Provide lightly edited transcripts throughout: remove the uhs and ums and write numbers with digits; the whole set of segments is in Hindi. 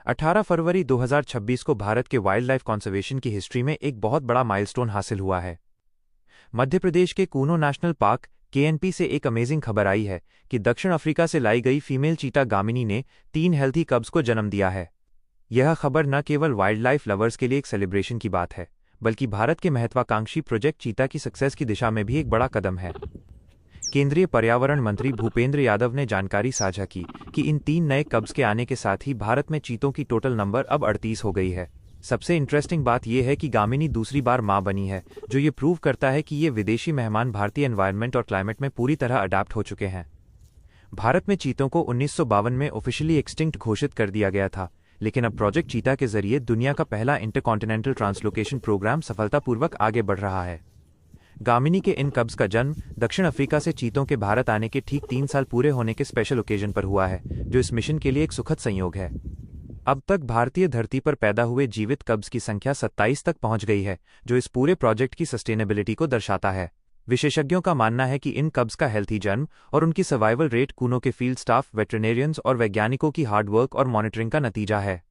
18 फरवरी 2026 को भारत के वाइल्ड लाइफ कंजर्वेशन की हिस्ट्री में एक बहुत बड़ा माइलस्टोन हासिल हुआ है। मध्य प्रदेश के कूनो नेशनल पार्क केएनपी से एक अमेजिंग खबर आई है कि दक्षिण अफ्रीका से लाई गई फीमेल चीता गामिनी ने 3 हेल्थी कब्स को जन्म दिया है। यह खबर न केवल वाइल्ड लाइफ लवर्स के लिए एक सेलिब्रेशन की बात है, बल्कि भारत के महत्वाकांक्षी प्रोजेक्ट चीता की सक्सेस की दिशा में भी एक बड़ा कदम है। केंद्रीय पर्यावरण मंत्री भूपेंद्र यादव ने जानकारी साझा की कि इन 3 नए कब्स के आने के साथ ही भारत में चीतों की टोटल नंबर अब 38 हो गई है। सबसे इंटरेस्टिंग बात यह है कि गामिनी दूसरी बार मां बनी है, जो ये प्रूव करता है कि ये विदेशी मेहमान भारतीय एनवायरनमेंट और क्लाइमेट में पूरी तरह अडैप्ट हो चुके हैं। भारत में चीतों को 1952 में ऑफिशियली एक्सटिंक्ट घोषित कर दिया गया था, लेकिन अब प्रोजेक्ट चीता के जरिए दुनिया का पहला इंटरकॉन्टिनेंटल ट्रांसलोकेशन प्रोग्राम सफलतापूर्वक आगे बढ़ रहा है। गामिनी के इन कब्स का जन्म दक्षिण अफ्रीका से चीतों के भारत आने के ठीक 3 साल पूरे होने के स्पेशल ओकेजन पर हुआ है, जो इस मिशन के लिए एक सुखद संयोग है। अब तक भारतीय धरती पर पैदा हुए जीवित कब्स की संख्या 27 तक पहुंच गई है, जो इस पूरे प्रोजेक्ट की सस्टेनेबिलिटी को दर्शाता है। विशेषज्ञों का मानना है कि इन कब्स का हेल्थी जन्म और उनकी सर्वाइवल रेट कूनो के फील्ड स्टाफ, वेटरनेरियंस और वैज्ञानिकों की हार्डवर्क और मॉनिटरिंग का नतीजा है।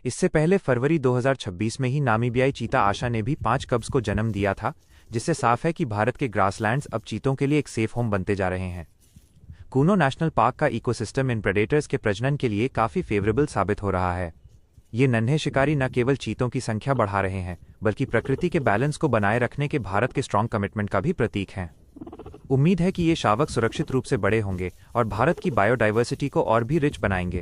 इससे पहले फरवरी 2026 में ही नामीबियाई चीता आशा ने भी 5 कब्स को जन्म दिया था, जिससे साफ है कि भारत के ग्रासलैंड्स अब चीतों के लिए एक सेफ होम बनते जा रहे हैं। कूनो नेशनल पार्क का इकोसिस्टम इन प्रेडेटर्स के प्रजनन के लिए काफ़ी फेवरेबल साबित हो रहा है। ये नन्हे शिकारी न केवल चीतों की संख्या बढ़ा रहे हैं, बल्कि प्रकृति के बैलेंस को बनाए रखने के भारत के स्ट्रॉन्ग कमिटमेंट का भी प्रतीक हैं। उम्मीद है कि ये शावक सुरक्षित रूप से बड़े होंगे और भारत की बायोडाइवर्सिटी को और भी रिच बनाएंगे।